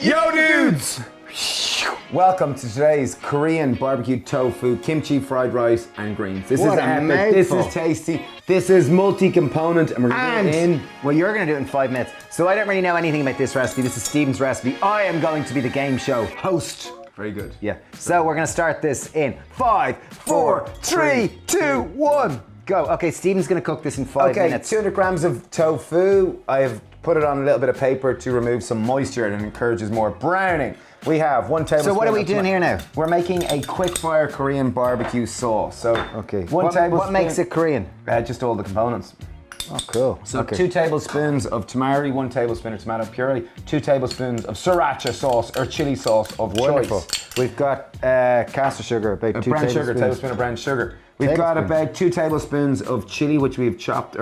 Yo dudes! Welcome to today's Korean barbecue tofu, kimchi fried rice and greens. This What is a epic, mouthful. this is tasty, this is multi-component and we're going to do it in. Well, you're going to do it in 5 minutes. So I don't really know anything about this recipe. This is Stephen's recipe. I am going to be the game show host. Very good. Yeah. So we're going to start this in 5, 4, 3, 2, 1. Go. Okay, Stephen's going to cook this in 5 minutes. 200 grams of tofu. I've put it on a little bit of paper to remove some moisture and it encourages more browning. We have 1 tablespoon. So what are we doing here now? We're making a quick fire Korean barbecue sauce. So Okay. one What tablespoon. makes it Korean? Just all the components. Oh, cool. So okay. 2 tablespoons of tamari, 1 tablespoon of tomato puree, 2 tablespoons of sriracha sauce or chili sauce of Wonderful. choice. We've got caster sugar, about 2 Brown tablespoons. sugar, tablespoon of brown sugar. We've got about 2 tablespoons of chili, which we've chopped,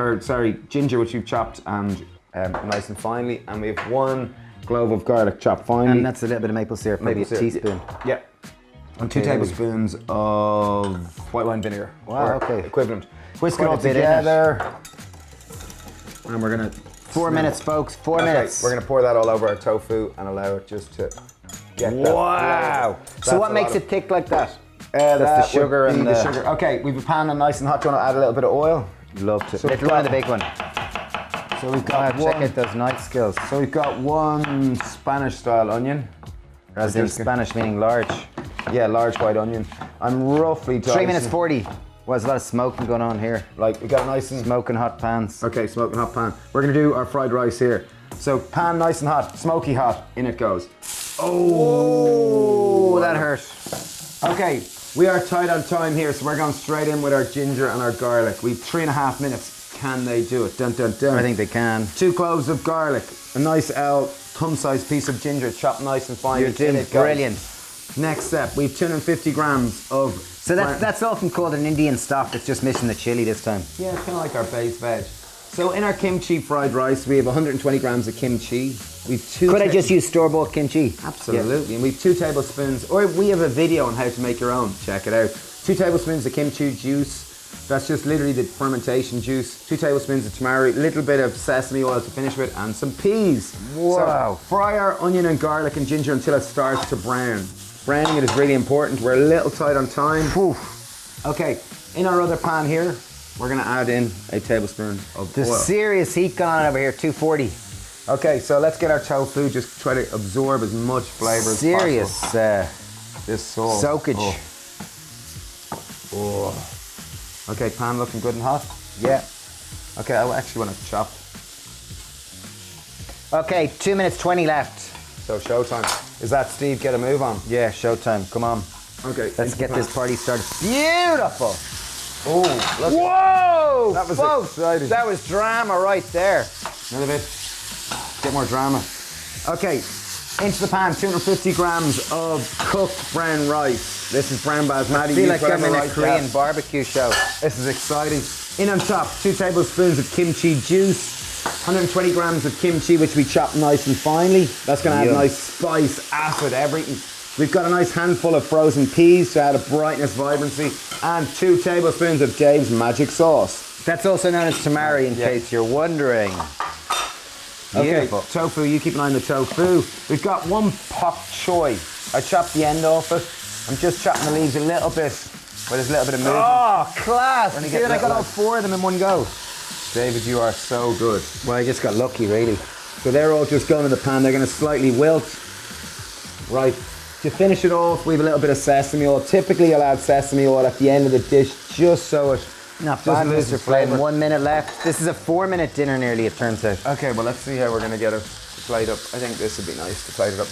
ginger, which we've chopped and nice and finely. And we have 1 clove of garlic chopped finely. And that's a little bit of maple syrup, maybe a teaspoon. Yeah. And 2 tablespoons of white wine vinegar. Wow, or okay. Equivalent. Whisk it Quite all a bit in it. together. And we're gonna 4 minutes, folks. 4 minutes. We're gonna pour that all over our tofu and allow it just to get that Wow. flavour. So what makes it thick like that? That's the sugar and the the- sugar. Okay, we've a pan and nice and hot. Do you want to add a little bit of oil? Love to. So Little we've one, got- the big one. So we've got Check out those knife skills. So we've got 1 Spanish style onion. As in Spanish meaning large. Yeah, large white onion. I'm roughly 3 minutes 40. Well, there's a lot of smoking going on here. Like we got nice and Smoking hot pans. okay, smoking hot pan. We're gonna do our fried rice here. So pan nice and hot, smoky hot. In it goes. Oh, that hurt. Okay, we are tight on time here, so we're going straight in with our ginger and our garlic. We've 3.5 minutes. Can they do it? Dun dun dun. I think they can. 2 cloves of garlic, a nice thumb-sized piece of ginger, chopped nice and fine. You're doing brilliant. Next step, we've 250 grams of. So that's often called an Indian stock that's just missing the chili this time. Yeah, it's kind of like our base veg. So in our kimchi fried rice, we have 120 grams of kimchi. We've 2. Could I just use store-bought kimchi? Absolutely, and we've 2 tablespoons, or we have a video on how to make your own. Check it out. 2 tablespoons of kimchi juice. That's just literally the fermentation juice. 2 tablespoons of tamari, a little bit of sesame oil to finish with, and some peas. Wow. So fry our onion and garlic and ginger until it starts to brown. Browning it is really important. We're a little tight on time. Whew. Okay, in our other pan here, we're gonna add in a tablespoon of There's oil. serious heat going on over here, 240. Okay, so let's get our tofu, just try to absorb as much flavor as possible. Serious This sauce. soakage. Oh. Okay, pan looking good and hot. Yeah. Okay, I actually want to chop. Okay, 2 minutes 20 left. So showtime. Is that Steve? Get a move on. Yeah, showtime. Come on. Okay. Let's get this party started. Beautiful. Oh, look. Whoa! That was folks, exciting. That was drama right there. Another bit. Get more drama. Okay, into the pan, 250 grams of cooked brown rice. This is brown basmati. I feel like Use I'm whatever in a rice you Korean have. barbecue show. This is exciting. In on top, 2 tablespoons of kimchi juice, 120 grams of kimchi, which we chop nice and finely. That's going to add Yum. nice spice, acid, everything. We've got a nice handful of frozen peas to add a brightness, vibrancy, and 2 tablespoons of Dave's magic sauce. That's also known as tamari, in case you're wondering. Beautiful. Okay, tofu, you keep an eye on the tofu. We've got 1 pok choi. I chopped the end off it. I'm just chopping the leaves a little bit, where there's a little bit of movement. Oh, class! When you See get that I got little all 4 of them in one go. David, you are so good. Well, I just got lucky, really. So they're all just going in the pan. They're going to slightly wilt. Right. To finish it off, we have a little bit of sesame oil. Typically, I'll add sesame oil at the end of the dish, just so it Not doesn't bad, lose Mr. its Flynn. flavour. 1 minute left. This is a 4-minute dinner nearly, it turns out. Okay, well, let's see how we're going to get it to plate up. I think this would be nice to plate it up.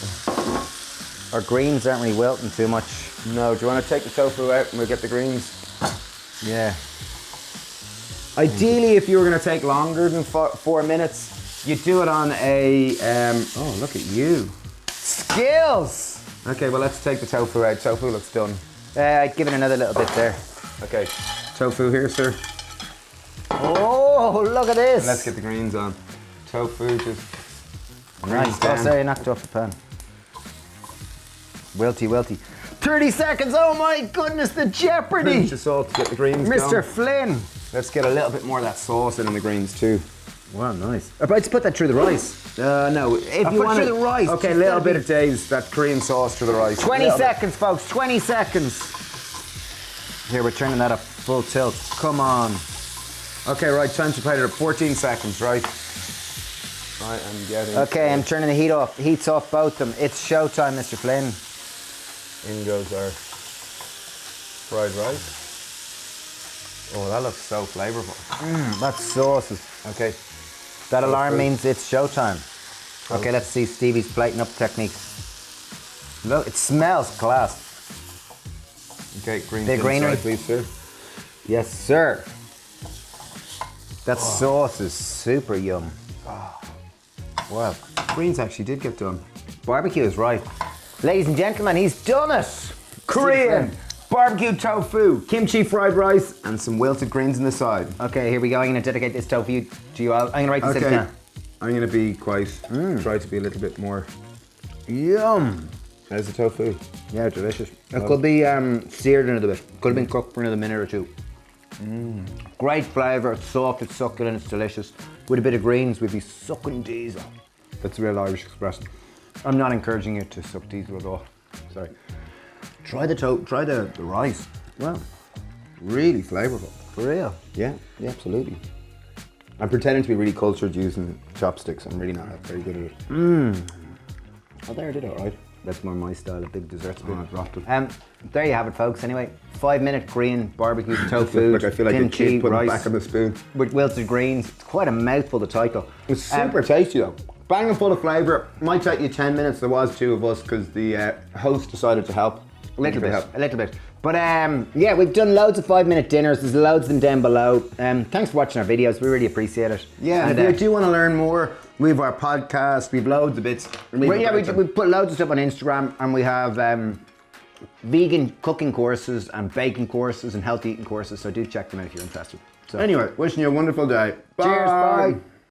Our greens aren't really wilting too much. No, do you want to take the tofu out and we'll get the greens? Yeah. Ideally, if you were going to take longer than 4 minutes, you do it on a. Oh, look at you. Skills! Okay, well, let's take the tofu out. Tofu looks done. I'd give it another little bit there. Okay, tofu here, sir. Oh, look at this! Let's get the greens on. Tofu, just. Nice. greens Oh, down. sorry, I knocked off the pan. Wilty, wilty. 30 seconds! Oh my goodness, the jeopardy! Pinch of salt to get the greens Mr. going. Flynn! Let's get a little bit more of that sauce in the greens too. Wow, nice. I'm about to put that through the rice. No, if you want through the rice. Okay, a little bit of Dave's, that cream sauce through the rice. 20 seconds, folks, 20 seconds. Here, we're turning that up full tilt. Come on. Okay, right, time to plate it up. 14 seconds, right? Right, I'm getting... Okay, I'm turning the heat off. Heat's off both of them. It's showtime, Mr. Flynn. In goes our fried rice. Oh, that looks so flavourful. That sauce is... Okay. That alarm means it's showtime. Okay, let's see Stevie's plating up technique. Look, it smells class. Okay, green The greenery. inside, please, sir. Yes, sir. That sauce is super yum. Wow. Greens actually did get done. Barbecue is right. Ladies and gentlemen, he's done it. Korean barbecue tofu, kimchi fried rice, and some wilted greens on the side. Okay, here we go. I'm going to dedicate this tofu to you all. I'm going to write this Okay, down. I'm going to be quite, try to be a little bit more. Yum. How's the tofu? Yeah, delicious. It could be seared a little bit. Could have been cooked for another minute or two. Great flavour. It's soft, it's succulent, it's delicious. With a bit of greens, we'd be sucking diesel. That's a real Irish expression. I'm not encouraging you to suck diesel at all. Sorry. Try the rice. Well, really flavourful. For real. Yeah, absolutely. I'm pretending to be really cultured using chopsticks. I'm really not very good at it. Oh, there, I did all right. That's more my style, a big dessert spoon. Oh, I dropped it. There you have it, folks. Anyway, 5-minute Korean barbecue tofu, Look, I feel like a kimchi, kid putting rice it back on the spoon. with wilted greens. It's quite a mouthful to title. It's super tasty though. Bang and full of flavour. Might take you 10 minutes. There was 2 of us because the host decided to help. A little bit. But yeah, we've done loads of 5-minute dinners. There's loads of them down below. Thanks for watching our videos. We really appreciate it. Yeah, And, if you do want to learn more, we have our podcast. We've loads of bits. we put loads of stuff on Instagram, and we have vegan cooking courses and baking courses and healthy eating courses. So do check them out if you're interested. So Anyway, wishing you a wonderful day. cheers, bye.